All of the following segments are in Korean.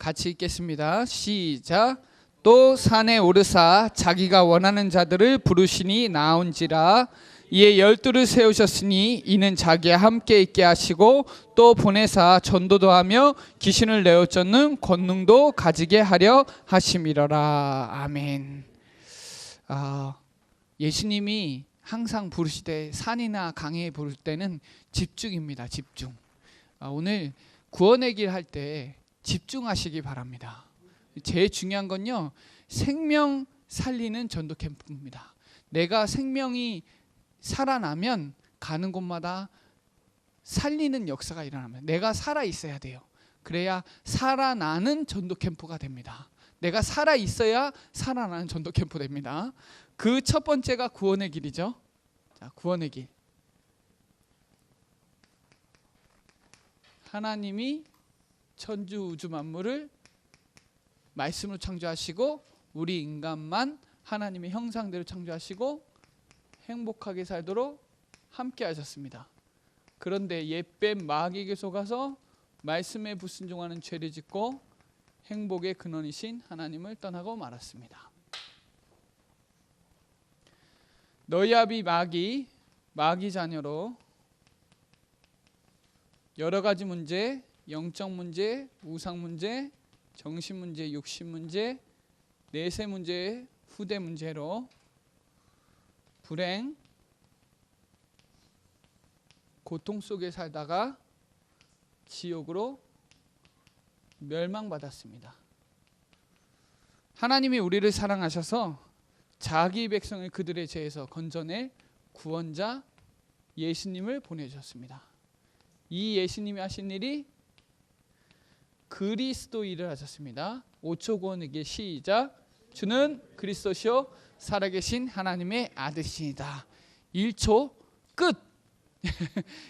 같이 읽겠습니다. 시작. 또 산에 오르사 자기가 원하는 자들을 부르시니 나온지라. 이에 12를 세우셨으니 이는 자기와 함께 있게 하시고 또 보내사 전도도 하며 귀신을 내어 쫓는 권능도 가지게 하려 하심이러라. 아멘. 예수님이 항상 부르시되 산이나 강에 부를 때는 집중입니다. 집중. 오늘 구원의 길 할 때 집중하시기 바랍니다. 제일 중요한 건요, 생명 살리는 전도 캠프입니다. 내가 생명이 살아나면 가는 곳마다 살리는 역사가 일어나면 내가 살아 있어야 돼요. 그래야 살아나는 전도 캠프가 됩니다. 내가 살아 있어야 살아나는 전도 캠프 됩니다. 그 첫 번째가 구원의 길이죠. 자, 구원의 길. 하나님이 천주 우주 만물을 말씀으로 창조하시고 우리 인간만 하나님의 형상대로 창조하시고 행복하게 살도록 함께 하셨습니다. 그런데 옛뱀 마귀에게 속아서 말씀에 불순종하는 죄를 짓고 행복의 근원이신 하나님을 떠나고 말았습니다. 너희 아비 마귀 자녀로 여러 가지 문제, 영적 문제, 우상 문제, 정신 문제, 육신 문제, 내세 문제, 후대 문제로 불행, 고통 속에 살다가 지옥으로 멸망받았습니다. 하나님이 우리를 사랑하셔서 자기 백성을 그들의 죄에서 건져낼 구원자 예수님을 보내주셨습니다. 이 예수님이 하신 일이 그리스도 일을 하셨습니다. 5초 구원의 길 시작. 주는 그리스도시요 살아계신 하나님의 아들이시니다. 1초 끝.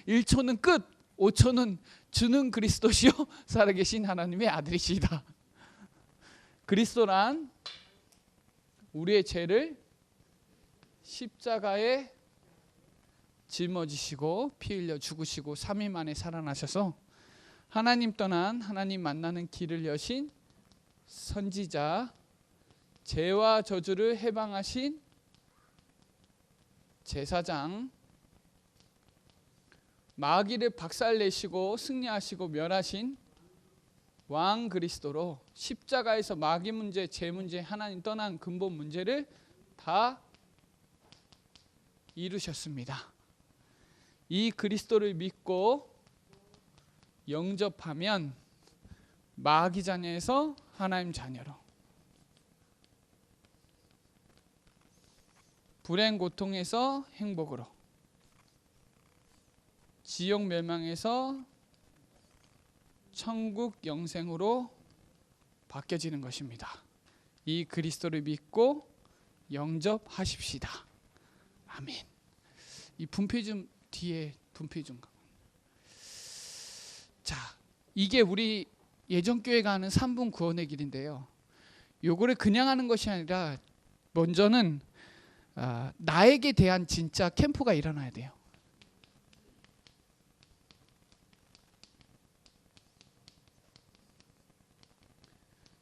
1초는 끝. 5초는 주는 그리스도시요 살아계신 하나님의 아들이시다. 그리스도란 우리의 죄를 십자가에 짊어지시고 피 흘려 죽으시고 3일 만에 살아나셔서 하나님 떠난 하나님 만나는 길을 여신 선지자, 죄와 저주를 해방하신 제사장, 마귀를 박살내시고 승리하시고 멸하신 왕 그리스도로 십자가에서 마귀 문제, 죄 문제, 하나님 떠난 근본 문제를 다 이루셨습니다. 이 그리스도를 믿고 영접하면 마귀 자녀에서 하나님 자녀로, 불행 고통에서 행복으로, 지옥 멸망에서 천국 영생으로 바뀌어지는 것입니다. 이 그리스도를 믿고 영접하십시다. 아멘. 이 분필 좀 뒤에 분필 좀. 자, 이게 우리 예전교회가 하는 3분 구원의 길인데요. 요거를 그냥 하는 것이 아니라 먼저는 나에게 대한 진짜 캠프가 일어나야 돼요.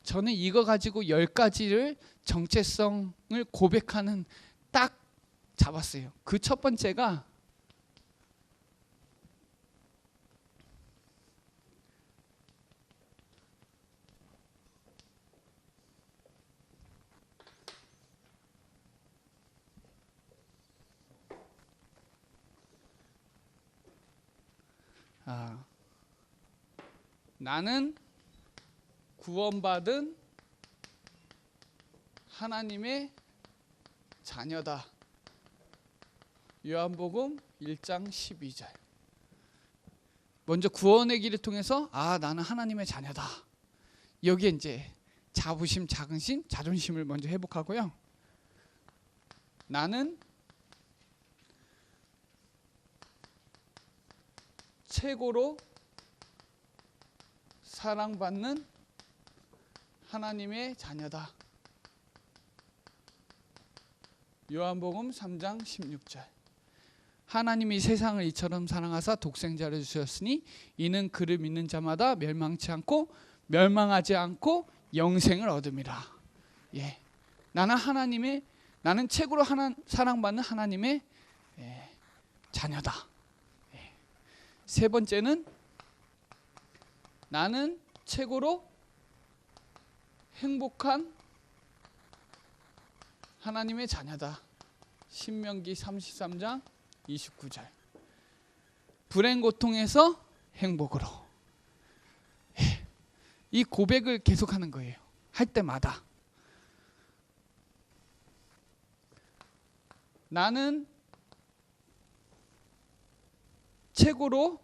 저는 이거 가지고 10가지를 정체성을 고백하는 딱 잡았어요. 그 첫 번째가 나는 구원받은 하나님의 자녀다. 요한복음 1장 12절. 먼저 구원의 길을 통해서 나는 하나님의 자녀다. 여기에 이제 자부심, 자긍심, 자존심을 먼저 회복하고요. 나는 최고로 사랑받는 하나님의 자녀다. 요한복음 3장 16절. 하나님이 세상을 이처럼 사랑하사 독생자를 주셨으니 이는 그를 믿는 자마다 멸망치 않고 멸망하지 않고 영생을 얻음이라. 예. 나는 최고로 사랑받는 하나님의 자녀다. 예. 세 번째는 나는 최고로 행복한 하나님의 자녀다. 신명기 33장 29절. 불행 고통에서 행복으로. 예. 이 고백을 계속하는 거예요. 할 때마다. 나는 최고로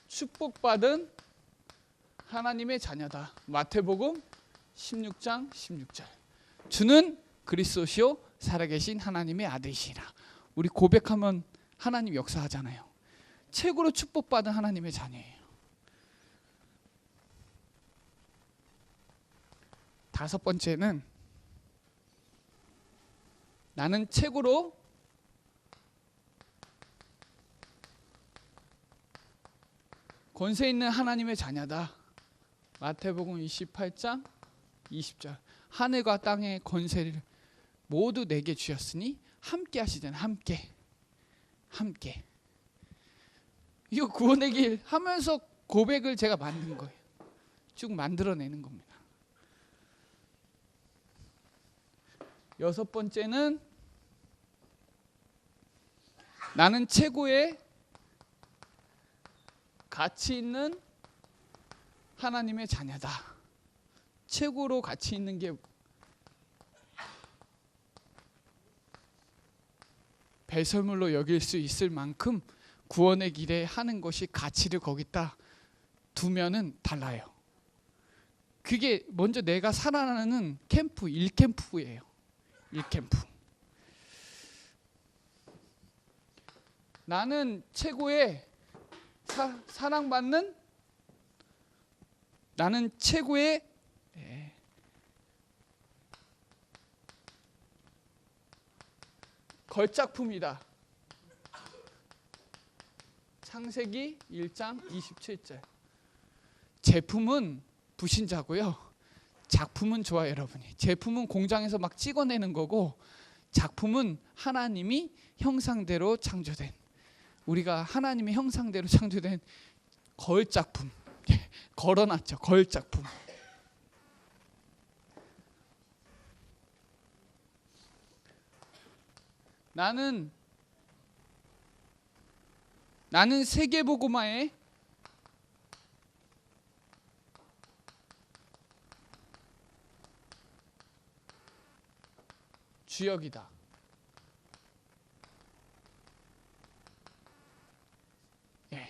축복받은 하나님의 자녀다. 마태복음 16장 16절. 주는 그리스도시요 살아계신 하나님의 아들이시라. 우리 고백하면 하나님 역사하잖아요. 최고로 축복받은 하나님의 자녀예요. 다섯 번째는 나는 최고로 권세 있는 하나님의 자녀다. 마태복음 28장 20절. 하늘과 땅의 권세를 모두 내게 주셨으니 함께 하시잖아요. 함께. 이거 구원의 길 하면서 고백을 제가 만든 거예요. 쭉 만들어내는 겁니다. 여섯 번째는 나는 최고의 가치 있는 하나님의 자녀다. 최고로 가치 있는 게 배설물로 여길 수 있을 만큼 구원의 길에 하는 것이 가치를 거기다 두면은 달라요. 그게 먼저 내가 살아나는 캠프, 1캠프예요. 1캠프. 나는 최고의 사랑받는, 나는 최고의 걸작품이다. 창세기 1장 27절. 제품은 부신자고요. 작품은 좋아요, 여러분이. 제품은 공장에서 막 찍어내는 거고, 작품은 하나님이 형상대로 창조된, 우리가 하나님의 형상대로 창조된 걸작품. 걸어놨죠. 걸작품. 나는 세계복음화의 주역이다. 예,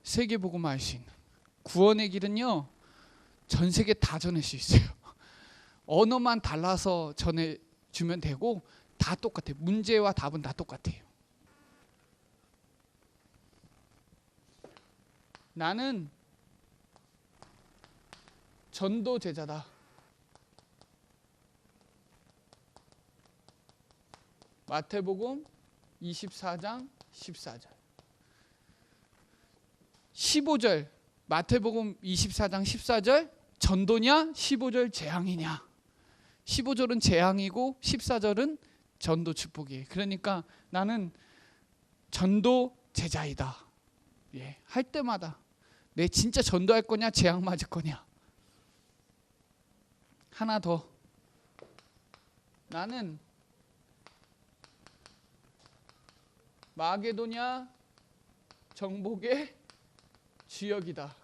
세계복음화 할 수 있는 구원의 길은요, 전 세계 다 전할 수 있어요. 언어만 달라서 전해주면 되고 다 똑같아요. 문제와 답은 다 똑같아요. 나는 전도 제자다. 마태복음 24장 14절. 15절. 마태복음 24장 14절 전도냐 15절 재앙이냐. 15절은 재앙이고 14절은 전도 축복이에요. 그러니까 나는 전도 제자이다. 예, 할 때마다 내 진짜 전도할 거냐 재앙 맞을 거냐. 하나 더. 나는 마게도냐 정복의 주역이다.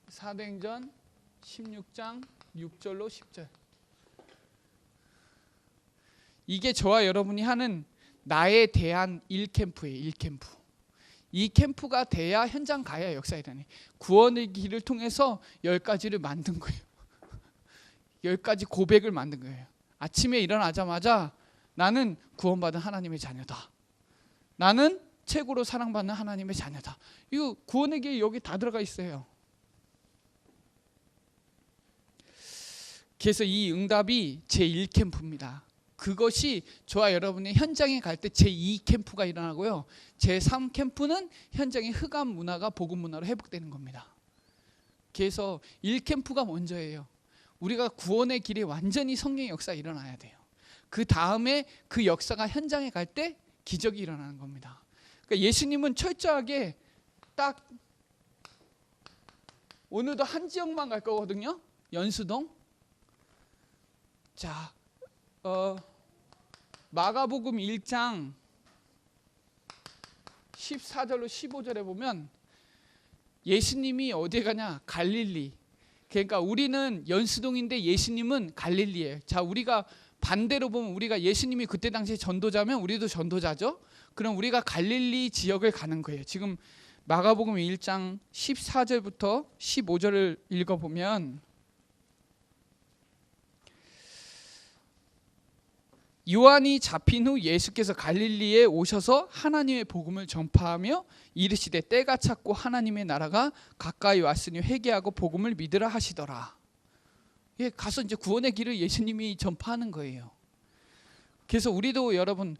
사도행전 16장 6절로 10절. 이게 저와 여러분이 하는 나에 대한 1캠프예요. 1캠프. 이 캠프가 돼야 현장 가야 역사에 되네. 구원의 길을 통해서 10가지를 만든 거예요. 10가지 고백을 만든 거예요. 아침에 일어나자마자 나는 구원받은 하나님의 자녀다. 나는 최고로 사랑받는 하나님의 자녀다. 이거 구원의 길 여기 다 들어가 있어요. 그래서 이 응답이 제 1캠프입니다. 그것이 저와 여러분의 현장에 갈 때 제2 캠프가 일어나고요. 제3 캠프는 현장의 흑암 문화가 복음 문화로 회복되는 겁니다. 그래서 1캠프가 먼저예요. 우리가 구원의 길에 완전히 성령의 역사가 일어나야 돼요. 그 다음에 그 역사가 현장에 갈 때 기적이 일어나는 겁니다. 그러니까 예수님은 철저하게 딱 오늘도 한 지역만 갈 거거든요. 연수동. 자, 마가복음 1장 14절로 15절에 보면 예수님이 어디에 가냐? 갈릴리. 그러니까 우리는 연수동인데 예수님은 갈릴리예요. 자, 우리가 반대로 보면 우리가 예수님이 그때 당시에 전도자면 우리도 전도자죠. 그럼 우리가 갈릴리 지역을 가는 거예요. 지금 마가복음 1장 14절부터 15절을 읽어보면 요한이 잡힌 후 예수께서 갈릴리에 오셔서 하나님의 복음을 전파하며 이르시되 때가 찼고 하나님의 나라가 가까이 왔으니 회개하고 복음을 믿으라 하시더라. 예, 가서 이제 구원의 길을 예수님이 전파하는 거예요. 그래서 우리도 여러분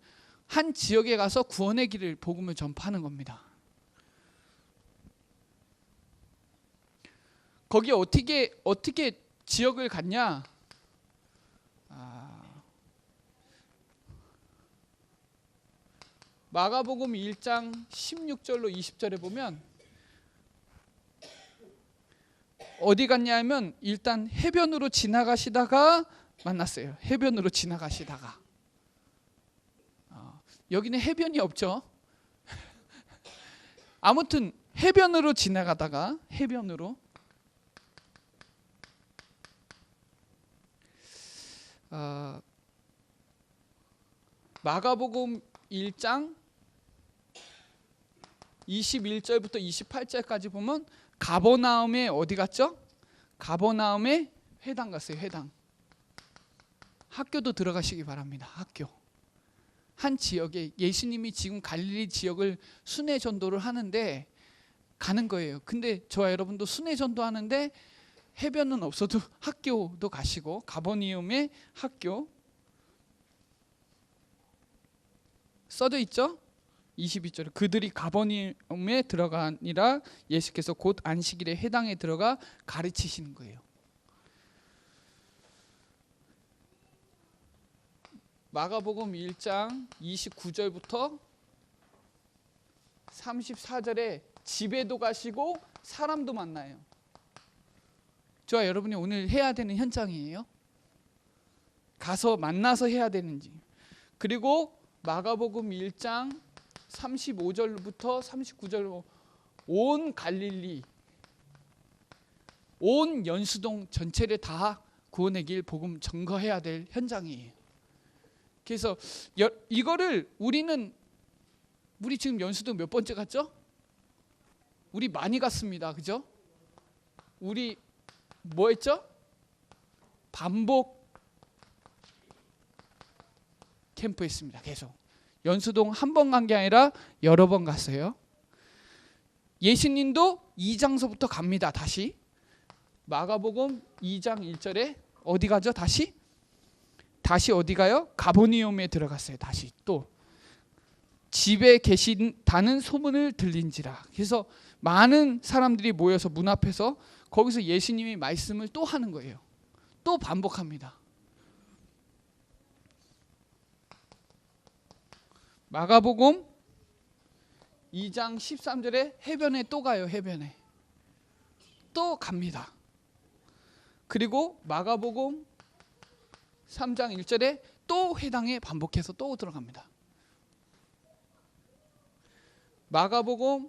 한 지역에 가서 구원의 길을 복음을 전파하는 겁니다. 거기 어떻게 지역을 갔냐? 마가복음 1장 16절로 20절에 보면 어디 갔냐 하면 일단 해변으로 지나가시다가 만났어요. 해변으로 지나가시다가 여기는 해변이 없죠. 아무튼 해변으로 지나가다가 해변으로 마가복음 1장 21절부터 28절까지 보면 가버나움에 어디 갔죠? 가버나움에 회당 갔어요. 회당. 학교도 들어가시기 바랍니다. 학교. 한 지역에 예수님이 지금 갈릴리 지역을 순회 전도를 하는데 가는 거예요. 근데 저와 여러분도 순회 전도 하는데 해변은 없어도 학교도 가시고 가버나움의 학교 써져 있죠? 22절에 그들이 가버나움에 들어가니라 예수께서 곧 안식일에 회당에 들어가 가르치시는 거예요. 마가복음 1장 29절부터 34절에 집에도 가시고 사람도 만나요. 저와 여러분이 오늘 해야 되는 현장이에요. 가서 만나서 해야 되는지. 그리고 마가복음 1장 35절부터 39절로 온 갈릴리, 온 연수동 전체를 다 구원의 길 복음 전거해야 될 현장이에요. 그래서 이거를 우리 지금 연수동 몇 번째 갔죠? 우리 많이 갔습니다. 그죠? 우리 뭐 했죠? 반복 캠프 했습니다. 계속. 연수동 한 번 간 게 아니라 여러 번 갔어요. 예수님도 이 장소부터 갑니다. 다시 마가복음 2장 1절에 어디 가죠? 다시 어디 가요? 가버나움에 들어갔어요. 다시 또 집에 계신다는 소문을 들린지라. 그래서 많은 사람들이 모여서 문 앞에서 거기서 예수님이 말씀을 또 하는 거예요. 또 반복합니다. 마가복음 2장 13절에 해변에 또 가요. 해변에 또 갑니다. 그리고 마가복음 3장 1절에 또 회당에 반복해서 또 들어갑니다. 마가복음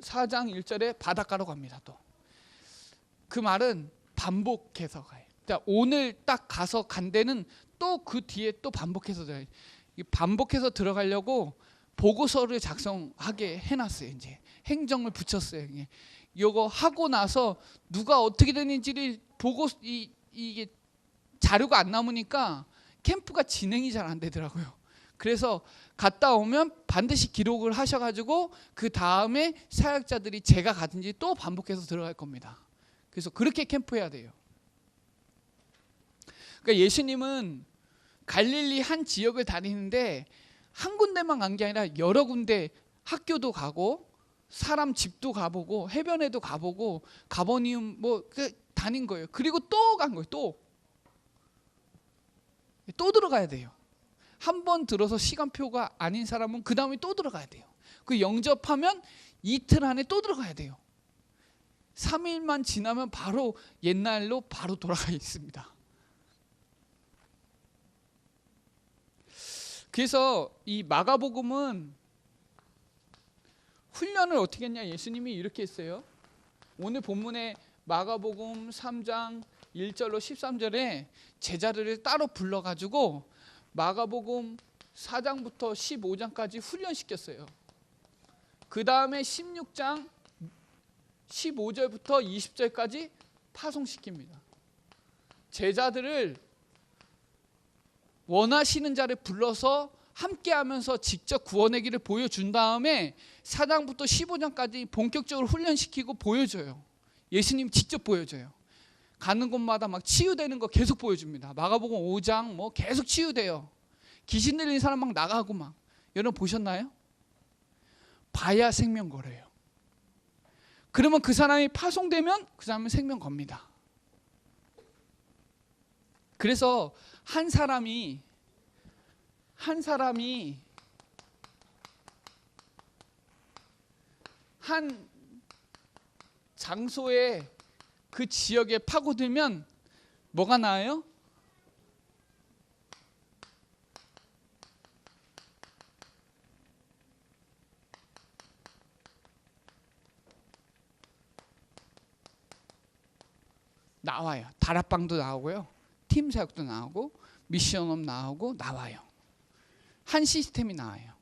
4장 1절에 바닷가로 갑니다. 또 그 말은 반복해서 가요. 그러니까 오늘 딱 가서 간 데는 또 그 뒤에 또 반복해서 들어가요. 반복해서 들어가려고 보고서를 작성하게 해놨어요. 이제 행정을 붙였어요. 이거 하고 나서 누가 어떻게 되는지를 보고 이게 자료가 안 남으니까 캠프가 진행이 잘 안 되더라고요. 그래서 갔다 오면 반드시 기록을 하셔가지고 그 다음에 사역자들이 제가 가든지 또 반복해서 들어갈 겁니다. 그래서 그렇게 캠프해야 돼요. 그러니까 예수님은 갈릴리 한 지역을 다니는데 한 군데만 간 게 아니라 여러 군데 학교도 가고 사람 집도 가보고 해변에도 가보고 가버니움 다닌 거예요. 그리고 또 간 거예요. 또 들어가야 돼요. 한 번 들어서 시간표가 아닌 사람은 그 다음에 또 들어가야 돼요. 그 영접하면 이틀 안에 또 들어가야 돼요. 3일만 지나면 바로 옛날로 바로 돌아가 있습니다. 그래서 이 마가복음은 훈련을 어떻게 했냐, 예수님이 이렇게 했어요. 오늘 본문에 마가복음 3장 1절로 13절에 제자들을 따로 불러가지고 마가복음 4장부터 15장까지 훈련시켰어요. 그 다음에 16장 15절부터 20절까지 파송시킵니다. 제자들을 원하시는 자를 불러서 함께하면서 직접 구원의 길을 보여준 다음에 4장부터 15장까지 본격적으로 훈련시키고 보여줘요. 예수님 직접 보여줘요. 가는 곳마다 막 치유되는 거 계속 보여줍니다. 마가복음 5장 뭐 계속 치유돼요. 귀신 들린 사람 막 나가고 막. 여러분 보셨나요? 봐야 생명 걸어요. 그러면 그 사람이 파송되면 그 사람은 생명 겁니다. 그래서 한 사람이 한 장소에 그 지역에 파고들면 뭐가 나아요? 나와요. 다락방도 나오고요. 팀 사역도 나오고 미션업 나오고 나와요. 한 시스템이 나와요.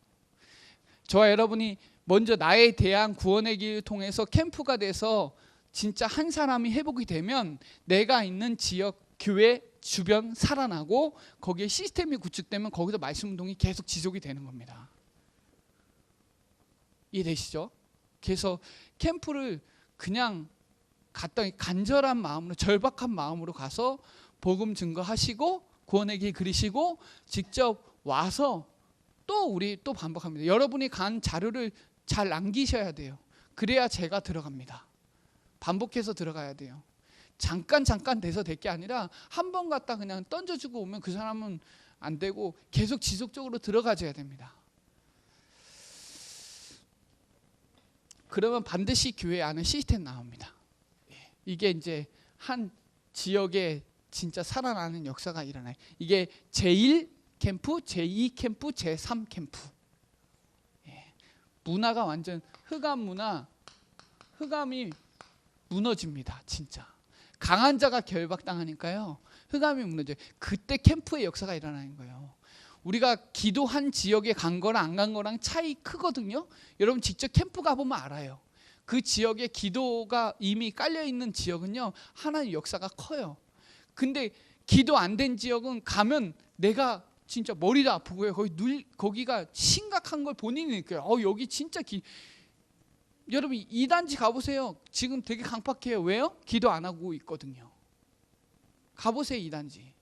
저와 여러분이 먼저 나에 대한 구원의 길을 통해서 캠프가 돼서 진짜 한 사람이 회복이 되면 내가 있는 지역, 교회 주변 살아나고 거기에 시스템이 구축되면 거기서 말씀 운동이 계속 지속이 되는 겁니다. 이해되시죠? 그래서 캠프를 그냥 갔다 간절한 마음으로, 절박한 마음으로 가서 복음 증거하시고 구원의 길 그리시고 직접 와서 또 우리 또 반복합니다. 여러분이 간 자료를 잘 남기셔야 돼요. 그래야 제가 들어갑니다. 반복해서 들어가야 돼요. 잠깐 돼서 될 게 아니라 한 번 갔다 그냥 던져주고 오면 그 사람은 안 되고 계속 지속적으로 들어가줘야 됩니다. 그러면 반드시 교회 안에 시스템 나옵니다. 이게 이제 한 지역에 진짜 살아나는 역사가 일어나요. 이게 제1 캠프, 제2 캠프, 제3 캠프. 문화가 완전 흑암 문화, 흑암이 무너집니다. 진짜 강한 자가 결박당하니까요, 흑암이 무너져요. 그때 캠프의 역사가 일어나는 거예요. 우리가 기도한 지역에 간 거랑 안 간 거랑 차이 크거든요. 여러분 직접 캠프 가보면 알아요. 그 지역에 기도가 이미 깔려있는 지역은요, 하나님의 역사가 커요. 근데 기도 안 된 지역은 가면 내가 진짜 머리도 아프고요. 거기가 심각한 걸 본인이 느껴요. 여기 진짜 여러분 2단지 가보세요. 지금 되게 강팍해요. 왜요? 기도 안 하고 있거든요. 가보세요. 2단지.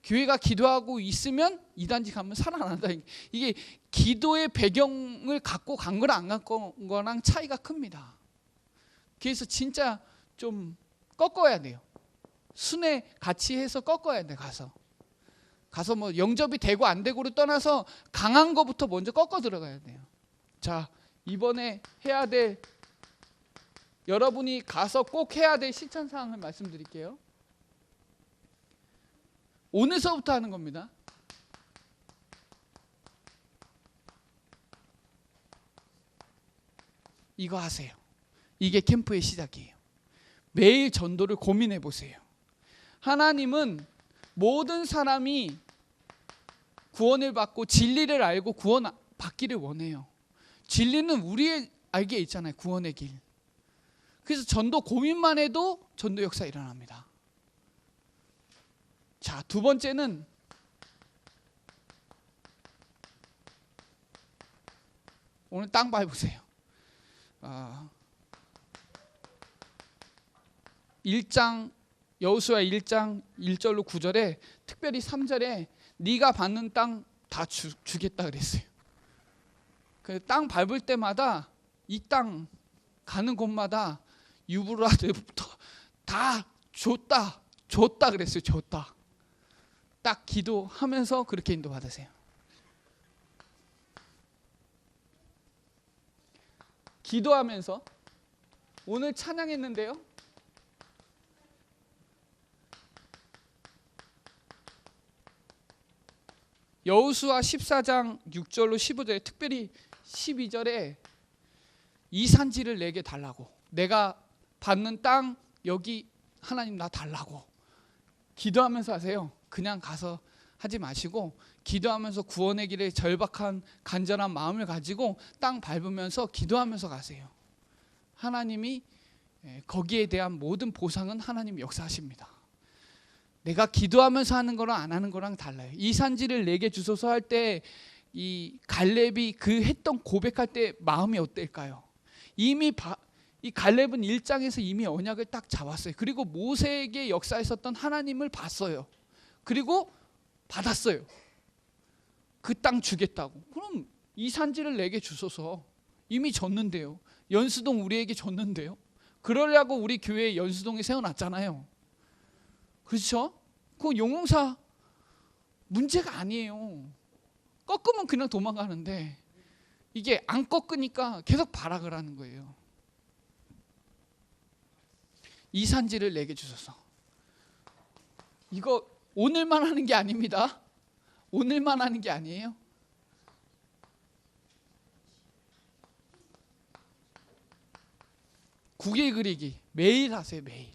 교회가 기도하고 있으면 2단지 가면 살아난다. 이게 기도의 배경을 갖고 간 거랑 안 간 거랑 차이가 큽니다. 그래서 진짜 좀 꺾어야 돼요. 순회 같이 해서 꺾어야 돼. 가서 뭐 영접이 되고 안 되고를 떠나서 강한 거부터 먼저 꺾어 들어가야 돼요. 자, 이번에 해야 될, 여러분이 가서 꼭 해야 될 실천 사항을 말씀드릴게요. 오늘서부터 하는 겁니다. 이거 하세요. 이게 캠프의 시작이에요. 매일 전도를 고민해 보세요. 하나님은 모든 사람이 구원을 받고 진리를 알고 구원 받기를 원해요. 진리는 우리의 알기에 있잖아요. 구원의 길. 그래서 전도 고민만 해도 전도 역사 일어납니다. 자, 두 번째는 오늘 땅 밟으세요. 1장 여호수아 1장 1절로 9절에 특별히 3절에 네가 받는 땅 다 주겠다 그랬어요. 그 땅 밟을 때마다 이 땅 가는 곳마다 유브라데부터 다 줬다 그랬어요. 줬다. 딱 기도하면서 그렇게 인도받으세요. 기도하면서 오늘 찬양했는데요. 여호수아 14장 6절로 15절에 특별히 12절에 이 산지를 내게 달라고, 내가 받는 땅 여기 하나님 나 달라고 기도하면서 하세요. 그냥 가서 하지 마시고 기도하면서 구원의 길에 절박한 간절한 마음을 가지고 땅 밟으면서 기도하면서 가세요. 하나님이 거기에 대한 모든 보상은 하나님 역사하십니다. 내가 기도하면서 하는 거랑 안 하는 거랑 달라요. 이 산지를 내게 주소서 할 때 이 갈렙이 그 했던 고백할 때 마음이 어떨까요? 이미 이 갈렙은 1장에서 이미 언약을 딱 잡았어요. 그리고 모세에게 역사했었던 하나님을 봤어요. 그리고 받았어요. 그 땅 주겠다고. 그럼 이 산지를 내게 주소서. 이미 줬는데요. 연수동 우리에게 줬는데요. 그러려고 우리 교회에 연수동에 세워놨잖아요. 그렇죠? 그 용용사 문제가 아니에요. 꺾으면 그냥 도망가는데 이게 안 꺾으니까 계속 발악을 하는 거예요. 이 산지를 내게 주소서. 이거 오늘만 하는 게 아닙니다. 오늘만 하는 게 아니에요. 국일 그리기 매일 하세요. 매일.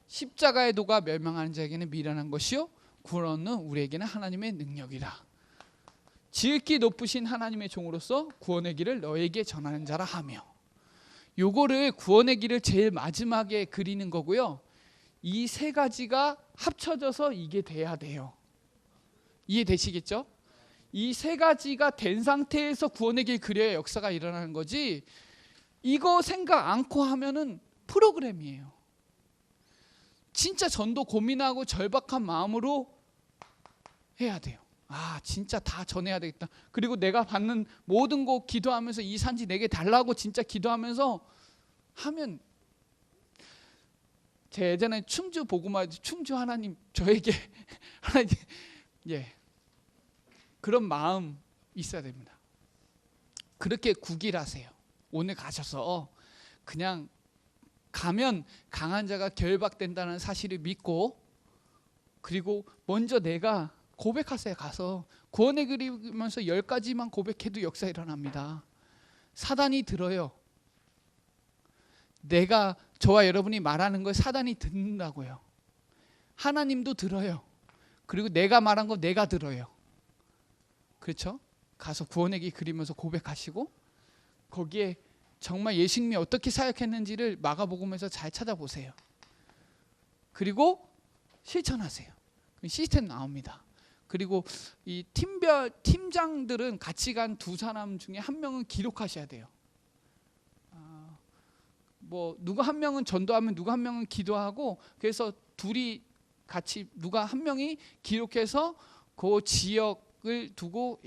십자가의 도가 멸망하는 자에게는 미련한 것이요 구원은 우리에게는 하나님의 능력이라. 지극히 높으신 하나님의 종으로서 구원의 길을 너에게 전하는 자라 하며. 요거를 구원의 길을 제일 마지막에 그리는 거고요. 이 세 가지가 합쳐져서 이게 돼야 돼요. 이해되시겠죠? 이 세 가지가 된 상태에서 구원의 길 그려야 역사가 일어나는 거지, 이거 생각 않고 하면은 프로그램이에요. 진짜 전도 고민하고 절박한 마음으로 해야 돼요. 아 진짜 다 전해야 되겠다. 그리고 내가 받는 모든 거 기도하면서 이 산지 내게 달라고 진짜 기도하면서 하면, 제 예전에 충주 복음화 충주 하나님 저에게 하나님 그런 마음 있어야 됩니다. 그렇게 국일하세요. 오늘 가셔서 그냥 가면 강한 자가 결박된다는 사실을 믿고, 그리고 먼저 내가 고백하세요. 가서 구원의 그리면서 10가지만 고백해도 역사 일어납니다. 사단이 들어요. 내가 저와 여러분이 말하는 걸 사단이 듣는다고요. 하나님도 들어요. 그리고 내가 말한 거 내가 들어요. 그렇죠? 가서 구원의 길 그리면서 고백하시고 거기에 정말 예수님이 어떻게 사역했는지를 마가복음에서 잘 찾아보세요. 그리고 실천하세요. 시스템 나옵니다. 그리고 이 팀장들은 같이 간 두 사람 중에 한 명은 기록하셔야 돼요. 뭐 누가 한 명은 전도하면 누가 한 명은 기도하고, 그래서 둘이 같이 누가 한 명이 기록해서 그 지역을 두고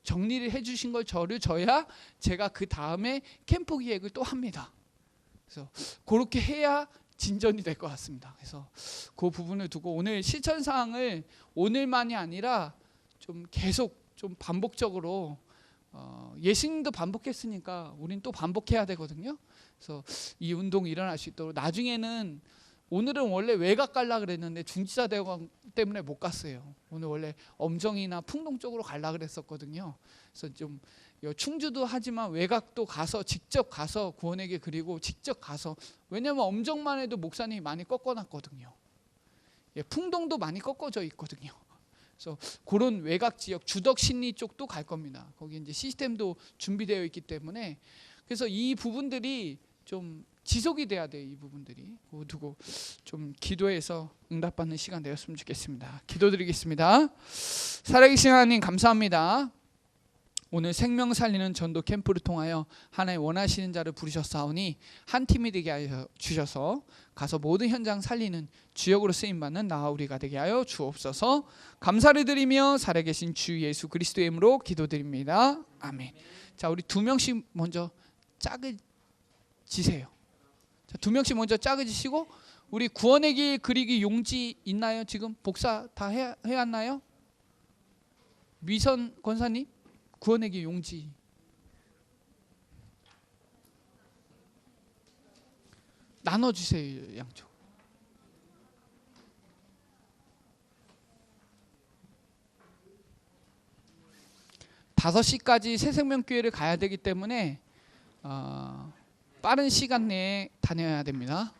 정리를 해주신 걸 저를 줘야 제가 그 다음에 캠프 기획을 또 합니다. 그래서 그렇게 해야 진전이 될 것 같습니다. 그래서 그 부분을 두고 오늘 실천 사항을 오늘만이 아니라 좀 계속 좀 반복적으로, 예수님도 반복했으니까 우린 또 반복해야 되거든요. 그래서 이 운동이 일어날 수 있도록, 나중에는 오늘은 원래 외곽 가려고 그랬는데 중지자대왕 때문에 못 갔어요. 오늘 원래 엄정이나 풍동 쪽으로 가려고 그랬었거든요. 그래서 좀 충주도 하지만 외곽도 가서 직접 가서 구원의 길 그리고 직접 가서, 왜냐하면 엄정만 해도 목사님이 많이 꺾어놨거든요. 풍동도 많이 꺾어져 있거든요. 그래서 그런 외곽 지역 주덕 신리 쪽도 갈 겁니다. 거기 이제 시스템도 준비되어 있기 때문에, 그래서 이 부분들이 좀 지속이 돼야 돼요. 이 부분들이. 그거 두고 좀 기도해서 응답받는 시간 되었으면 좋겠습니다. 기도드리겠습니다. 살아계신 하나님 감사합니다. 오늘 생명 살리는 전도 캠프를 통하여 하나님 원하시는 자를 부르셨사오니 한 팀이 되게 하여 주셔서 가서 모든 현장 살리는 주역으로 쓰임받는 나와 우리가 되게 하여 주옵소서. 감사를 드리며 살아계신 주 예수 그리스도의 이름으로 기도드립니다. 아멘. 자, 우리 두 명씩 먼저 작으지세요. 자, 두 명씩 먼저 작으지시고, 우리 구원의 길 그리기 용지 있나요? 지금 복사 다 해왔나요? 미선 권사님, 구원의 길 용지 나눠주세요. 양쪽. 다섯 시까지 새생명교회를 가야 되기 때문에 빠른 시간 내에 다녀야 됩니다.